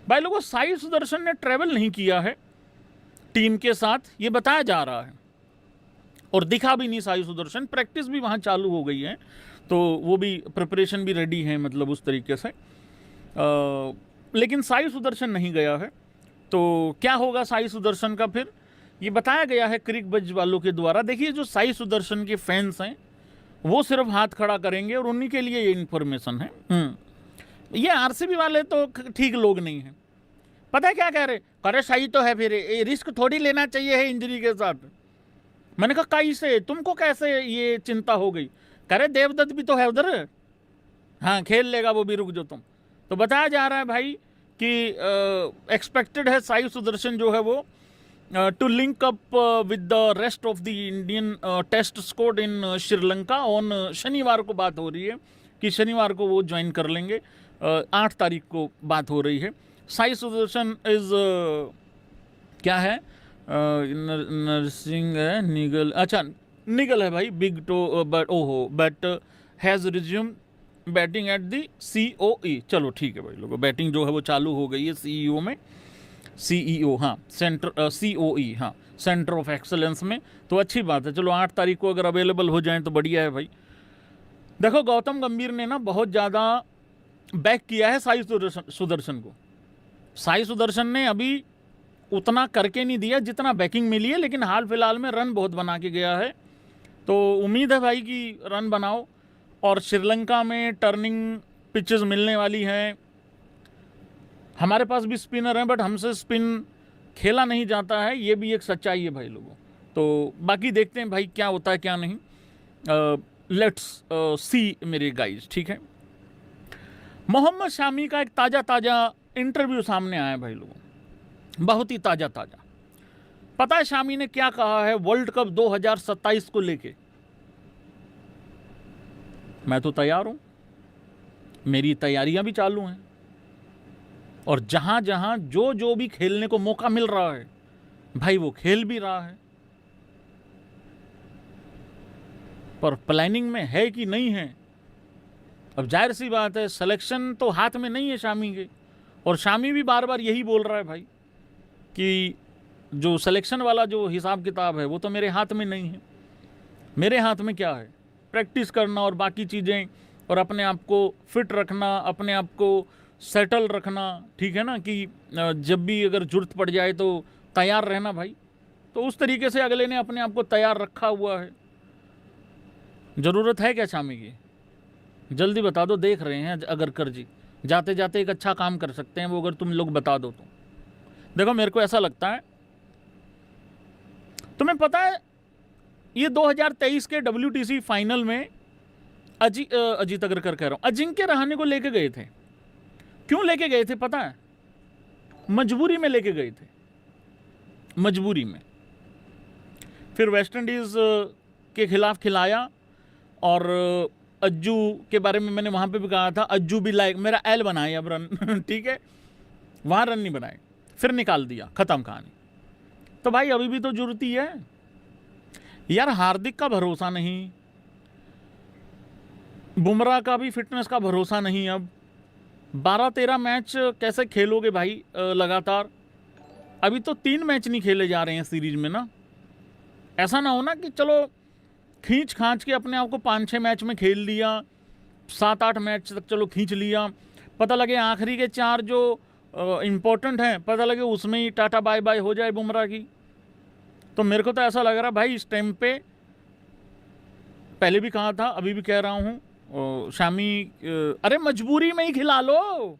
भाई लोगों, साई सुदर्शन ने ट्रेवल नहीं किया है टीम के साथ, ये बताया जा रहा है, और दिखा भी नहीं साई सुदर्शन। प्रैक्टिस भी वहाँ चालू हो गई है, तो वो भी प्रिपरेशन भी रेडी है, मतलब उस तरीके से। लेकिन साई सुदर्शन नहीं गया है, तो क्या होगा साई सुदर्शन का फिर, ये बताया गया है क्रिक बज वालों के द्वारा। देखिए, जो साई सुदर्शन के फैंस हैं वो सिर्फ हाथ खड़ा करेंगे, और उन्हीं के लिए ये इन्फॉर्मेशन है। ये आरसीबी वाले तो ठीक लोग नहीं हैं। पता है क्या कह रहे, अरे सही तो है, फिर ये रिस्क थोड़ी लेना चाहिए है इंजरी के साथ। मैंने कहा कैसे, तुमको कैसे ये चिंता हो गई? कह रहे देवदत्त भी तो है उधर, हाँ खेल लेगा वो भी, रुक जो तुम। तो बताया जा रहा है भाई कि एक्सपेक्टेड है साई सुदर्शन जो है वो to link up with the rest of the Indian test squad in Sri Lanka on शनिवार को बात हो रही है कि शनिवार को वो ज्वाइन कर लेंगे। 8 तारीख को बात हो रही है। साई सुदर्शन इज क्या है, नर्सिंग है, निगल, अच्छा निगल है भाई, बिग टो, बट ओहो, but has resume batting at the COE। चलो ठीक है भाई लोगों, बैटिंग जो है वो चालू हो गई है CEO में, CEO हाँ, सेंटर COE हाँ, सेंटर ऑफ एक्सलेंस में। तो अच्छी बात है, चलो 8 तारीख को अगर अवेलेबल हो जाएं तो बढ़िया है भाई। देखो, गौतम गंभीर ने ना बहुत ज़्यादा बैक किया है साई सुदर्शन को। साई सुदर्शन ने अभी उतना करके नहीं दिया जितना बैकिंग मिली है, लेकिन हाल फिलहाल में रन बहुत बना के गया है। तो उम्मीद है भाई कि रन बनाओ, और श्रीलंका में टर्निंग पिचेस मिलने वाली हैं। हमारे पास भी स्पिनर हैं, बट हमसे स्पिन खेला नहीं जाता है, ये भी एक सच्चाई है भाई लोगों। तो बाकी देखते हैं भाई क्या होता है क्या नहीं। लेट्स सी मेरे गाइज, ठीक है। मोहम्मद शामी का एक ताज़ा इंटरव्यू सामने आया भाई लोगों, बहुत ही ताज़ा। पता है शामी ने क्या कहा है वर्ल्ड कप 2027 को लेके? मैं तो तैयार हूं, मेरी तैयारियां भी चालू हैं, और जहां जहां जो भी खेलने को मौका मिल रहा है भाई वो खेल भी रहा है। पर प्लानिंग में है कि नहीं है, अब जाहिर सी बात है, सिलेक्शन तो हाथ में नहीं है शामी के। और शामी भी बार बार यही बोल रहा है भाई कि जो सिलेक्शन वाला जो हिसाब किताब है वो तो मेरे हाथ में नहीं है। मेरे हाथ में क्या है, प्रैक्टिस करना और बाकी चीज़ें, और अपने आप को फिट रखना, अपने आप को सेटल रखना, ठीक है ना, कि जब भी अगर ज़रूरत पड़ जाए तो तैयार रहना भाई। तो उस तरीके से अगले ने अपने आप को तैयार रखा हुआ है। ज़रूरत है क्या शामी की? जल्दी बता दो, देख रहे हैं अगर कर जी, जाते जाते एक अच्छा काम कर सकते हैं वो, अगर तुम लोग बता दो तो। देखो, मेरे को ऐसा लगता है, तुम्हें पता है ये 2023 के WTC फाइनल में अजीत अग्रकर कह रहा हूं, अजिंक्य रहाणे को लेके गए थे। क्यों लेके गए थे पता है? मजबूरी में लेके गए थे, मजबूरी में। फिर वेस्ट इंडीज के खिलाफ खिलाया, और अज्जू के बारे में मैंने वहां पे भी कहा था, अज्जू भी लाइक मेरा एल बनाए अब रन ठीक है, वहां रन नहीं बनाए, फिर निकाल दिया, खत्म कहानी। तो भाई अभी भी तो जरूरत ही है यार। हार्दिक का भरोसा नहीं, बुमराह का भी फिटनेस का भरोसा नहीं। अब 12-13 मैच कैसे खेलोगे भाई लगातार? अभी तो 3 मैच नहीं खेले जा रहे हैं सीरीज में ना। ऐसा ना हो ना कि चलो खींच खांच के अपने आप को 5-6 मैच में खेल लिया, 7-8 मैच तक चलो खींच लिया, पता लगे आखिरी के 4 जो इम्पोर्टेंट हैं, पता लगे उसमें ही टाटा बाय बाय हो जाए बुमराह की। तो मेरे को तो ऐसा लग रहा भाई इस टाइम पे, पहले भी कहा था अभी भी कह रहा हूं, शामी अरे मजबूरी में ही खिला लो।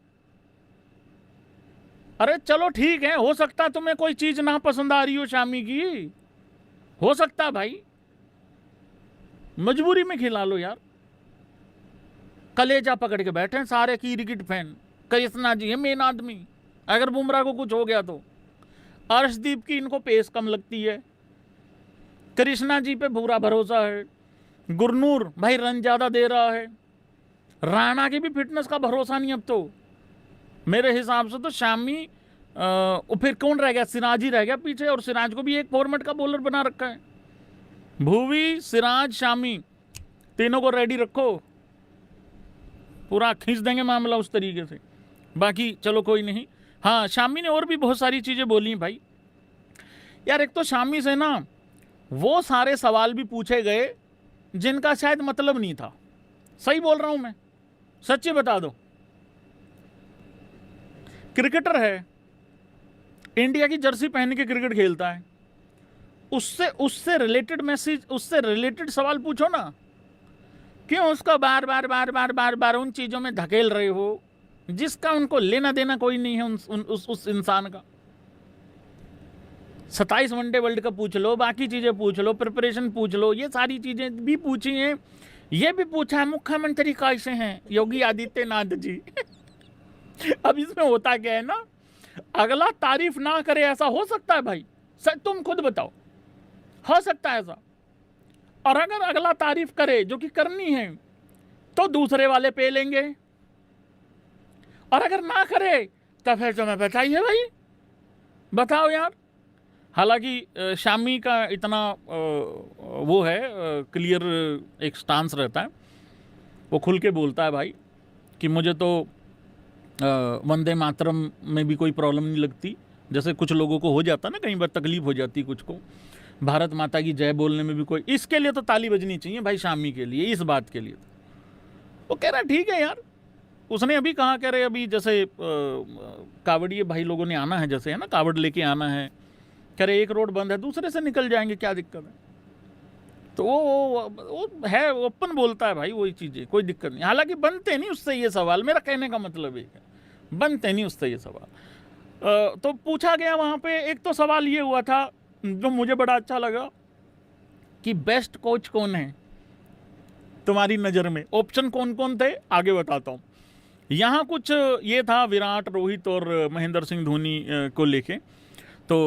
अरे चलो ठीक है, हो सकता है तुम्हें कोई चीज ना पसंद आ रही हो शामी की, हो सकता है भाई, मजबूरी में खिला लो यार। कलेजा पकड़ के बैठे हैं सारे क्रिकेट फैन, कृष्णा जी है मेन आदमी, अगर बुमराह को कुछ हो गया तो। अर्शदीप की इनको पेस कम लगती है, कृष्णा जी पे पूरा भरोसा है, गुरनूर भाई रन ज्यादा दे रहा है, राणा की भी फिटनेस का भरोसा नहीं अब तो मेरे हिसाब से। तो शामी फिर कौन रह गया? सिराज ही रह गया पीछे, और सिराज को भी एक फॉर्मेट का बॉलर बना रखा है। भुवी, सिराज, शामी, तीनों को रेडी रखो, पूरा खींच देंगे मामला उस तरीके से। बाकी चलो कोई नहीं, हाँ, शामी ने और भी बहुत सारी चीज़ें बोली भाई। यार एक तो शामी से ना वो सारे सवाल भी पूछे गए जिनका शायद मतलब नहीं था। सही बोल रहा हूं मैं, सच्ची बता दो। क्रिकेटर है, इंडिया की जर्सी पहन के क्रिकेट खेलता है, उससे उससे रिलेटेड मैसेज, उससे रिलेटेड सवाल पूछो ना। क्यों उसको बार बार बार बार बार बार उन चीज़ों में धकेल रहे हो जिसका उनको लेना देना कोई नहीं है उस इंसान का। 27 वनडे वर्ल्ड कप पूछ लो, बाकी चीज़ें पूछ लो, प्रिपरेशन पूछ लो, ये सारी चीज़ें भी पूछी हैं। ये भी पूछा है मुख्यमंत्री कैसे हैं योगी आदित्यनाथ जी। अब इसमें होता क्या है ना, अगला तारीफ ना करे ऐसा हो सकता है भाई? सर तुम खुद बताओ, हो सकता है ऐसा? और अगर अगला तारीफ करे, जो कि करनी है, तो दूसरे वाले पे लेंगे, और अगर ना करे तो फिर तुम्हें बताइए भाई, बताओ यार। हालांकि शामी का इतना वो है, क्लियर एक स्टांस रहता है, वो खुल के बोलता है भाई कि मुझे तो वंदे मातरम में भी कोई प्रॉब्लम नहीं लगती, जैसे कुछ लोगों को हो जाता ना, कई बार तकलीफ हो जाती कुछ को। भारत माता की जय बोलने में भी कोई, इसके लिए तो ताली बजनी चाहिए भाई शामी के लिए, इस बात के लिए। वो कह रहा ठीक है यार। उसने अभी कहा, कह रहे अभी जैसे कावड़िए भाई लोगों ने आना है, जैसे है ना, कावड़ लेके आना है, कह रहे एक रोड बंद है, दूसरे से निकल जाएंगे, क्या दिक्कत है? तो वो है, ओपन बोलता है भाई वही चीज़ें, कोई दिक्कत नहीं। हालांकि बनते नहीं उससे ये सवाल, मेरा कहने का मतलब एक है, बनते नहीं उससे ये सवाल। तो पूछा गया वहाँ पे, एक तो सवाल ये हुआ था जो मुझे बड़ा अच्छा लगा कि बेस्ट कोच कौन है तुम्हारी नज़र में। ऑप्शन कौन कौन थे आगे बताता हूँ। यहाँ कुछ ये था विराट, रोहित और महेंद्र सिंह धोनी को लेके। तो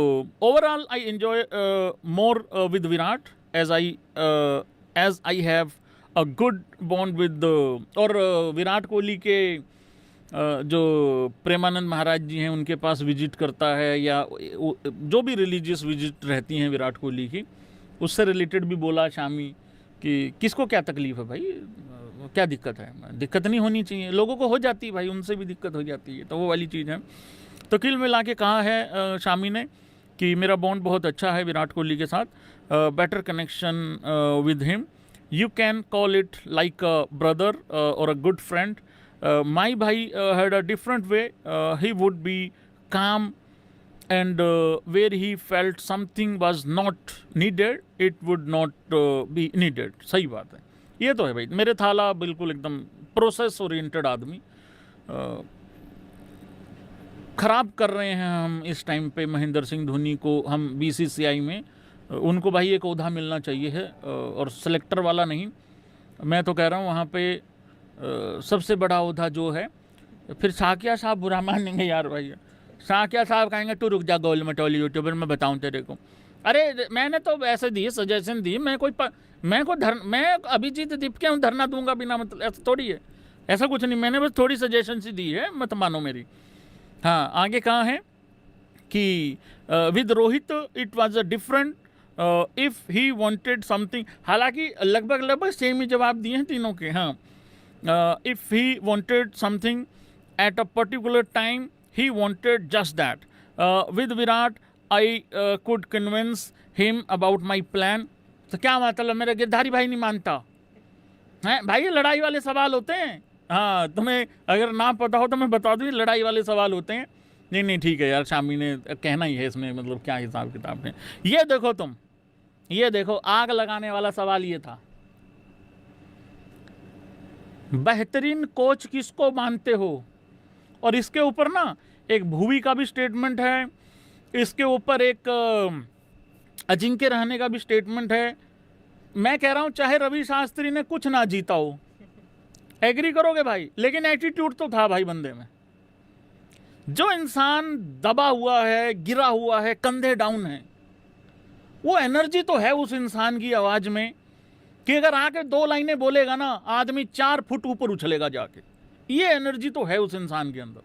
overall I enjoy more with Virat as I have a good bond with, और विराट कोहली के जो प्रेमानंद महाराज जी हैं उनके पास विजिट करता है, या जो भी रिलीजियस विजिट रहती हैं विराट कोहली की, उससे रिलेटेड भी बोला शामी कि किसको क्या तकलीफ है भाई, क्या दिक्कत है? दिक्कत नहीं होनी चाहिए, लोगों को हो जाती है भाई, उनसे भी दिक्कत हो जाती है, तो वो वाली चीज़ है। तो किल मिला के कहा है शामी ने कि मेरा बॉन्ड बहुत अच्छा है विराट कोहली के साथ, better connection with him, you can call it like a brother और अ गुड फ्रेंड। माई भाई had a different way, he would be काम and where he felt something was not needed, it would not be needed। सही बात है, ये तो है भाई। मेरे थाला बिल्कुल एकदम प्रोसेस ओरिएंटेड आदमी, ख़राब कर रहे हैं हम इस टाइम पे महेंद्र सिंह धोनी को, हम बीसीसीआई में उनको भाई एक ओहदा मिलना चाहिए है, और सेलेक्टर वाला नहीं। मैं तो कह रहा हूँ वहाँ पे सबसे बड़ा ओहदा जो है, फिर साकिया साहब बुरा मानेंगे यार भाई, साकिया साहब कहेंगे तू रुक जा गोल मटोली यूट्यूबर, मैं बताऊं तेरे को। अरे मैंने तो ऐसे दी सजेशन दी, मैं अभिजीत दीप के धरना दूंगा बिना मतलब, ऐसा थोड़ी है, ऐसा कुछ नहीं, मैंने बस थोड़ी सजेशन सी दी है, मत मानो मेरी। हाँ, आगे कहाँ है कि with Rohit it was a different if he wanted something, हालांकि लगभग सेम ही जवाब दिए हैं तीनों के। हाँ, if he wanted something at a particular time he wanted just that, with Virat I could convince him about my plan। तो क्या मतलब, मेरा गिरधारी भाई नहीं मानता है भाई? ये लड़ाई वाले सवाल होते हैं। हाँ, तुम्हें अगर ना पता हो तो मैं बता दूँ, लड़ाई वाले सवाल होते हैं। नहीं ठीक है यार, शामी ने कहना ही है इसमें, मतलब क्या हिसाब किताब है। ये देखो तुम, ये देखो, आग लगाने वाला सवाल ये था, बेहतरीन कोच किसको मानते हो? और इसके ऊपर ना एक भुवी का भी स्टेटमेंट है, इसके ऊपर एक अजिंक्य रहने का भी स्टेटमेंट है। मैं कह रहा हूं चाहे रवि शास्त्री ने कुछ ना जीता हो, एग्री करोगे भाई, लेकिन एटीट्यूड तो था भाई बंदे में। जो इंसान दबा हुआ है, गिरा हुआ है, कंधे डाउन है, वो एनर्जी तो है उस इंसान की आवाज में कि अगर आके 2 लाइनें बोलेगा ना, आदमी 4 फुट ऊपर उछलेगा जाके। ये एनर्जी तो है उस इंसान के अंदर।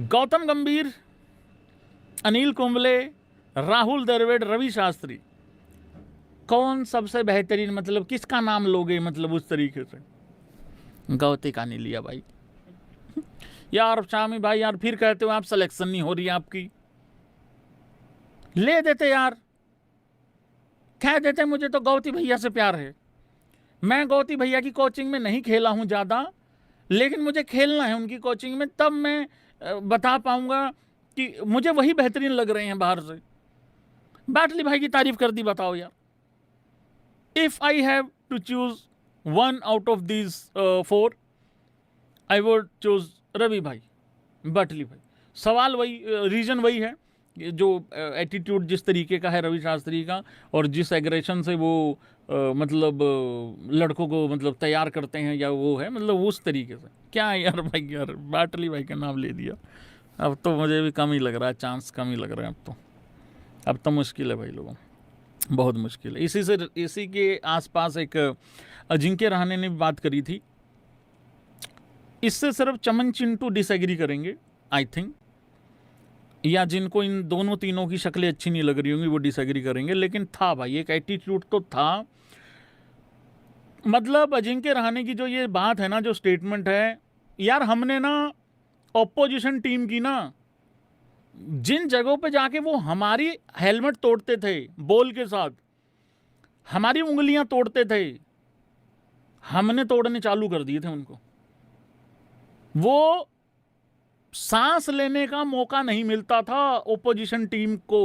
गौतम गंभीर, अनिल कुंबले, राहुल द्रविड़, रवि शास्त्री, कौन सबसे बेहतरीन, मतलब किसका नाम लोगे? मतलब उस तरीके से गौते का नहीं लिया भाई, यार शामी भाई यार फिर कहते हो आप सिलेक्शन नहीं हो रही है आपकी, ले देते यार, कह देते मुझे तो गौती भैया से प्यार है, मैं गौती भैया की कोचिंग में नहीं खेला हूं ज़्यादा, लेकिन मुझे खेलना है उनकी कोचिंग में, तब मैं बता पाऊंगा कि मुझे वही बेहतरीन लग रहे हैं बाहर से। बाटली भाई की तारीफ कर दी, बताओ यार। If I have to choose one out of these 4 I would choose Ravi भाई, बाटली भाई। सवाल वही, रीजन वही है, जो एटीट्यूड जिस तरीके का है रवि शास्त्री का, और जिस एग्रेशन से वो मतलब लड़कों को मतलब तैयार करते हैं, या वो है मतलब उस तरीके से। क्या यार भाई, यार बाटली भाई का नाम ले दिया, अब तो मुझे भी कम ही लग रहा है, चांस कम ही लग रहा है अब तो मुश्किल है भाई लोगों, बहुत मुश्किल है। इसी के आसपास एक अजिंक्य रहाणे ने भी बात करी थी, इससे सिर्फ चमन चिंटू डिसएग्री करेंगे आई थिंक, या जिनको इन दोनों तीनों की शक्लें अच्छी नहीं लग रही होंगी वो डिसएग्री करेंगे, लेकिन था भाई एक एटीट्यूड तो था। मतलब अजिंक्य रहाणे की जो ये बात है ना, जो स्टेटमेंट है यार, हमने ना ऑपोजिशन टीम की ना जिन जगहों पे जाके वो हमारी हेलमेट तोड़ते थे बॉल के साथ, हमारी उंगलियां तोड़ते थे, हमने तोड़ने चालू कर दिए थे उनको। वो सांस लेने का मौका नहीं मिलता था ओपोजिशन टीम को,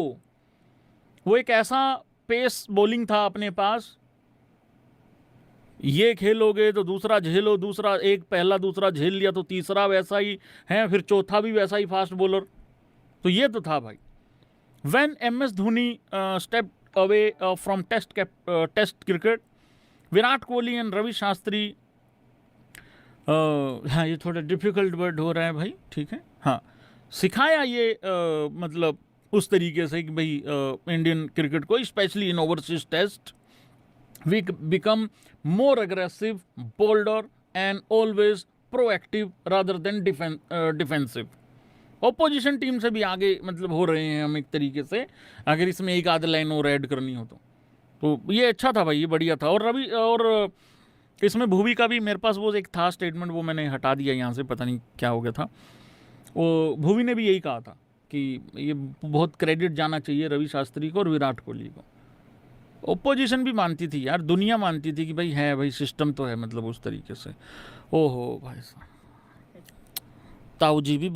वो एक ऐसा पेस बॉलिंग था अपने पास, ये खेलोगे तो दूसरा झेलो, दूसरा एक पहला दूसरा झेल लिया तो तीसरा वैसा ही है, फिर चौथा भी वैसा ही फास्ट बॉलर, तो ये तो था भाई। When MS Dhoni step away from test cricket, Virat Kohli and Ravi Shastri, हाँ ये थोड़ा डिफिकल्ट वर्ड हो रहा है भाई, ठीक है, हाँ, सिखाया ये मतलब उस तरीके से कि भाई इंडियन क्रिकेट को specially in overseas test we become more aggressive, bolder and always proactive rather than defensive. Opposition team से भी आगे मतलब हो रहे हैं हम एक तरीके से, अगर इसमें एक आध लाइन और ऐड करनी हो तो ये अच्छा था भाई, ये बढ़िया था। और रवि और इसमें भुवी का भी मेरे पास वो एक था स्टेटमेंट, वो मैंने हटा दिया यहाँ से, पता नहीं क्या हो गया था। वो भुवी ने भी यही कहा था कि ये बहुत क्रेडिट जाना चाहिए रवि शास्त्री को और विराट कोहली को। ओपोजिशन भी मानती थी यार, दुनिया मानती थी कि भाई है भाई, सिस्टम तो है मतलब उस तरीके से। ओहो भाई साहब, ताऊ जी भी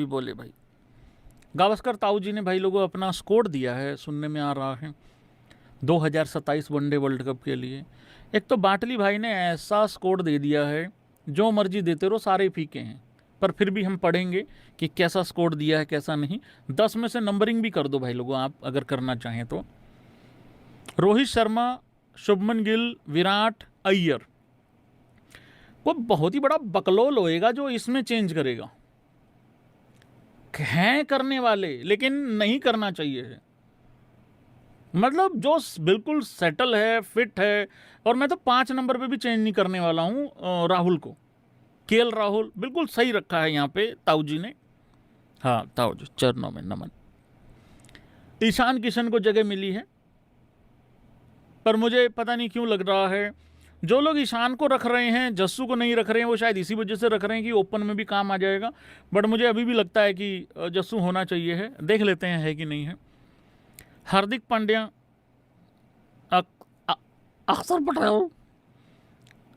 बोले भाई, गावस्कर ताऊ जी ने भाई लोगों अपना स्कोर दिया है, सुनने में आ रहा है 2027 वनडे वर्ल्ड कप के लिए। एक तो बाटली भाई ने ऐसा स्कोर दे दिया है, जो मर्जी देते रहो सारे फीके हैं, पर फिर भी हम पढ़ेंगे कि कैसा स्कोर दिया है कैसा नहीं। 10 में से नंबरिंग भी कर दो भाई लोगों आप अगर करना चाहें तो। रोहित शर्मा, शुभमन गिल, विराट, अय्यर, वो बहुत ही बड़ा बकलोल होएगा जो इसमें चेंज करेगा। हैं करने वाले, लेकिन नहीं करना चाहिए है, मतलब जो बिल्कुल सेटल है, फिट है। और मैं तो 5 नंबर पे भी चेंज नहीं करने वाला हूँ राहुल को, KL राहुल बिल्कुल सही रखा है यहाँ पे ताऊ जी ने, हाँ ताऊ जी चरणों में नमन। ईशान किशन को जगह मिली है, पर मुझे पता नहीं क्यों लग रहा है जो लोग ईशान को रख रहे हैं जस्सू को नहीं रख रहे हैं, वो शायद इसी वजह से रख रहे हैं कि ओपन में भी काम आ जाएगा। बट मुझे अभी भी लगता है कि जस्सू होना चाहिए है, देख लेते हैं है कि नहीं है। हार्दिक पांड्या, अक्षर पटेल,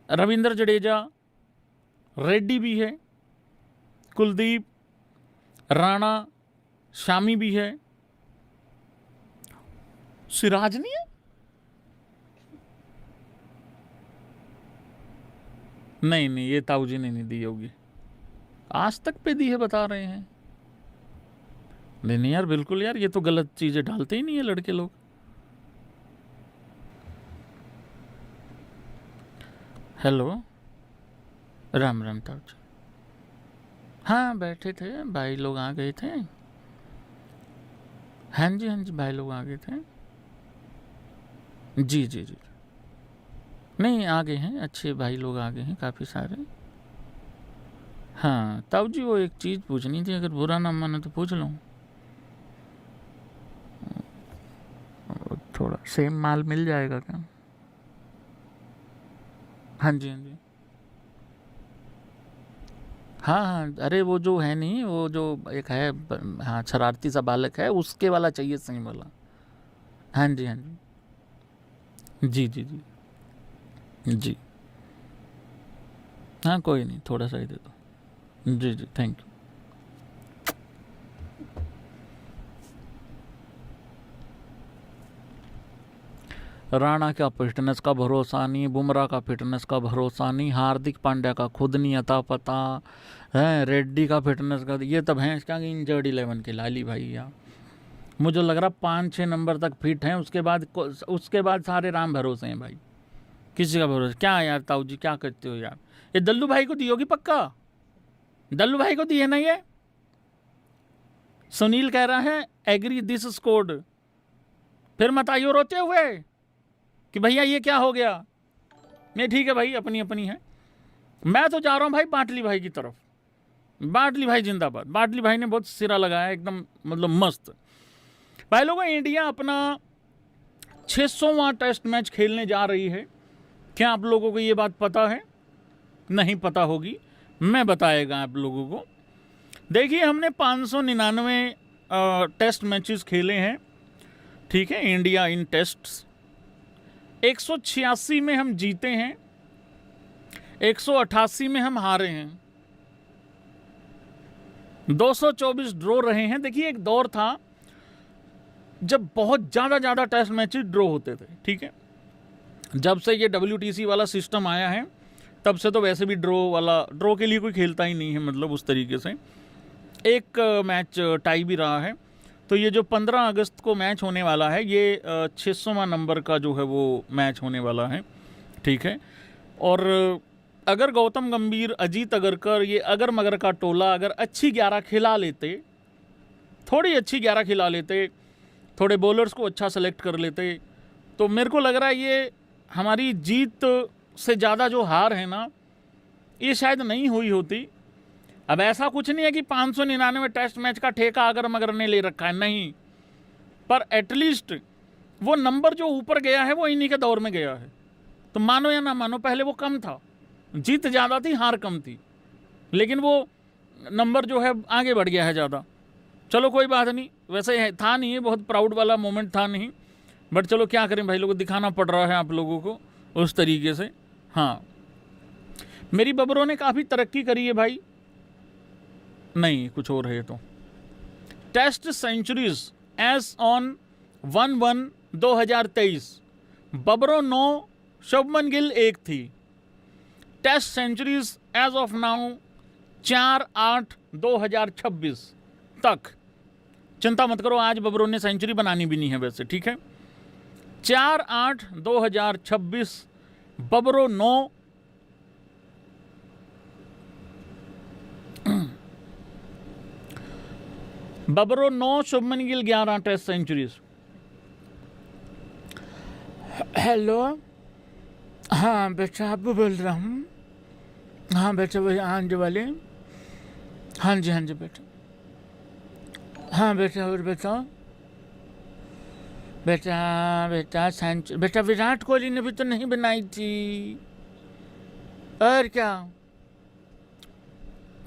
रविंद्र जडेजा, रेड्डी भी है, कुलदीप, राणा, शामी भी है, सिराज नहीं है, नहीं ये ताऊ जी ने नहीं दी होगी, आज तक पे दी है बता रहे हैं। नहीं यार बिल्कुल यार, ये तो गलत चीजें डालते ही नहीं है लड़के लोग। हेलो, राम राम ताऊ जी, हाँ बैठे थे भाई लोग आ गए थे, हाँ जी भाई लोग आ गए थे, जी नहीं आ गए हैं, अच्छे भाई लोग आ गए हैं काफ़ी सारे। हाँ ताऊ जी वो एक चीज़ पूछनी थी, अगर बुरा ना माने तो पूछ लूँ। थोड़ा सेम माल मिल जाएगा क्या? हाँ जी हाँ हाँ, अरे वो जो है नहीं, वो जो एक है हाँ शरारती सा बालक है, उसके वाला चाहिए सेम वाला। हाँ जी हाँ जी जी जी जी जी। हाँ कोई नहीं, थोड़ा सा ही दे दो। जी जी थैंक यू। राणा का फिटनेस का भरोसा नहीं, बुमराह का फिटनेस का भरोसा नहीं, हार्दिक पांड्या का खुद नहीं अता पता है, रेड्डी का फिटनेस का, ये तब हैं क्या इंजर्ड 11 के लाली भाई यार। मुझे लग रहा 5-6 नंबर तक फिट हैं, उसके बाद सारे राम भरोसे हैं भाई। किसी का भरोसा क्या है यार, ताऊ जी क्या करते हो यार। ये दल्लू भाई को दी होगी पक्का, दल्लू भाई को दी है ना ये। सुनील कह रहा है एग्री दिस स्कोर्ड, फिर मत आइयो रोते हुए कि भैया ये क्या हो गया। नहीं ठीक है भाई, अपनी अपनी है। मैं तो जा रहा हूँ भाई बाटली भाई की तरफ। बाटली भाई जिंदाबाद, बाटली भाई ने बहुत सिरा लगाया एकदम, मतलब मस्त। भाई लोगों, इंडिया अपना 600वां टेस्ट मैच खेलने जा रही है। क्या आप लोगों को ये बात पता है? नहीं पता होगी, मैं बताएगा आप लोगों को। देखिए हमने 599 टेस्ट मैचेस खेले हैं, ठीक है, इंडिया इन टेस्ट्स। 186 में हम जीते हैं, 188 में हम हारे हैं, 224 ड्रॉ रहे हैं। देखिए एक दौर था जब बहुत ज़्यादा टेस्ट मैचेस ड्रॉ होते थे, ठीक है। जब से ये WTC वाला सिस्टम आया है तब से तो वैसे भी ड्रॉ के लिए कोई खेलता ही नहीं है, मतलब उस तरीके से। एक मैच टाई भी रहा है। तो ये जो 15 अगस्त को मैच होने वाला है, ये 600वां नंबर का जो है वो मैच होने वाला है, ठीक है। और अगर गौतम गंभीर, अजीत अगरकर, ये अगर मगर का टोला अगर अच्छी 11 खिला लेते, थोड़ी अच्छी 11 खिला लेते, थोड़े बॉलर्स को अच्छा सेलेक्ट कर लेते, तो मेरे को लग रहा है ये हमारी जीत से ज़्यादा जो हार है ना, ये शायद नहीं हुई होती। अब ऐसा कुछ नहीं है कि 599 टेस्ट मैच का ठेका अगर मगर ने ले रखा है, नहीं, पर एटलीस्ट वो नंबर जो ऊपर गया है वो इन्हीं के दौर में गया है। तो मानो या ना मानो, पहले वो कम था, जीत ज़्यादा थी, हार कम थी, लेकिन वो नंबर जो है आगे बढ़ गया है ज़्यादा। चलो कोई बात नहीं, वैसे था नहीं, ये बहुत प्राउड वाला मोमेंट था नहीं, बट चलो क्या करें भाई लोगों, दिखाना पड़ रहा है आप लोगों को उस तरीके से। हाँ, मेरी बबरों ने काफ़ी तरक्की करी है भाई। नहीं कुछ और है तो। टेस्ट सेंचुरीज एज ऑन 1/1/2023, बबरों 9, शुभमन गिल 1 थी। Test centuries as of now 4/8/2026 तक। चिंता मत करो, आज बबरों ने सेंचुरी बनानी भी नहीं है वैसे, ठीक है। 4/8/2026, बबरों 9, बबरों 9, Shubman Gill 11 test centuries. Hello, हाँ बेटा आप बोल रहा हूँ। हाँ बेटा वही आंज वाले, हाँ जी बेटा। हाँ बेटा और बताओ। बेटा विराट कोहली ने भी तो नहीं बनाई थी, और क्या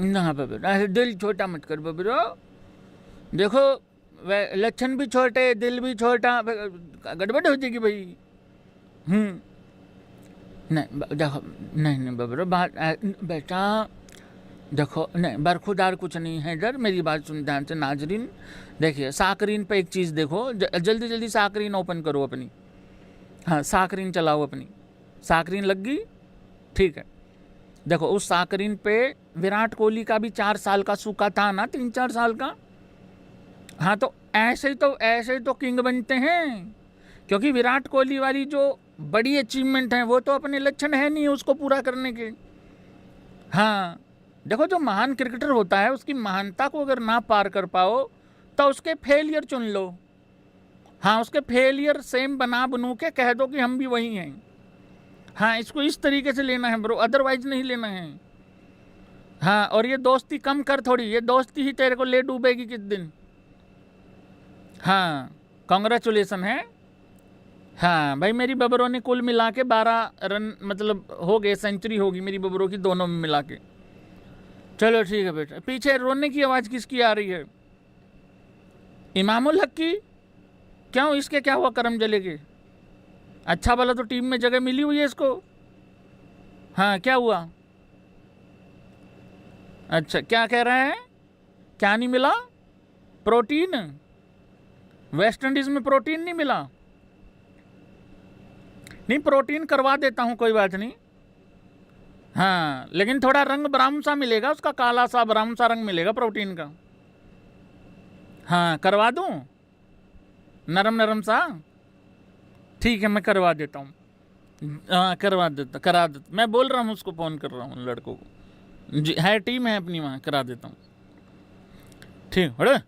ना बाबा, दिल छोटा मत कर बाबा। देखो लक्षण भी छोटे, दिल भी छोटा, गड़बड़ हो जाएगी भाई। नहीं देखो, नहीं बाबा, बेटा देखो, नहीं बरखुदार कुछ नहीं है इधर, मेरी बात सुन ध्यान से नाजरीन। देखिए साकरीन पे एक चीज़ देखो, जल्दी साकरीन ओपन करो अपनी। हाँ साकरीन चलाओ अपनी, साकरीन लग गई, ठीक है। देखो उस साकरीन पे विराट कोहली का भी 4 साल का सूखा था ना, 3-4 साल का। हाँ तो ऐसे ही तो किंग बनते हैं, क्योंकि विराट कोहली वाली जो बड़ी अचीवमेंट है वो तो अपने लक्षण है नहीं उसको पूरा करने के। हाँ देखो, जो महान क्रिकेटर होता है उसकी महानता को अगर ना पार कर पाओ तो उसके फेलियर चुन लो। हाँ उसके फेलियर सेम बनू के कह दो कि हम भी वही हैं। हाँ इसको इस तरीके से लेना है ब्रो, अदरवाइज नहीं लेना है। हाँ और ये दोस्ती कम कर थोड़ी, ये दोस्ती ही तेरे को ले डूबेगी किस दिन। हाँ कांग्रेचुलेसन है। हाँ भाई मेरी बबरों ने कुल मिला के 12 रन मतलब हो गए, सेंचुरी होगी मेरी बबरों की दोनों में मिला के। चलो ठीक है बेटा। पीछे रोने की आवाज़ किसकी आ रही है? इमामुल हक की? क्यों, इसके क्या हुआ करम जले के? अच्छा भला तो टीम में जगह मिली हुई है इसको। हाँ क्या हुआ? अच्छा क्या कह रहे हैं? क्या नहीं मिला? प्रोटीन? वेस्ट इंडीज में प्रोटीन नहीं मिला? नहीं प्रोटीन करवा देता हूँ, कोई बात नहीं। हाँ लेकिन थोड़ा रंग ब्राउन सा मिलेगा उसका, काला सा ब्राउन सा रंग मिलेगा प्रोटीन का। हाँ करवा दूँ, नरम नरम सा। ठीक है मैं करवा देता हूँ। हाँ करा देता। मैं बोल रहा हूँ उसको, फ़ोन कर रहा हूँ लड़कों को। जी है, टीम है अपनी वहाँ, करा देता हूँ। ठीक है।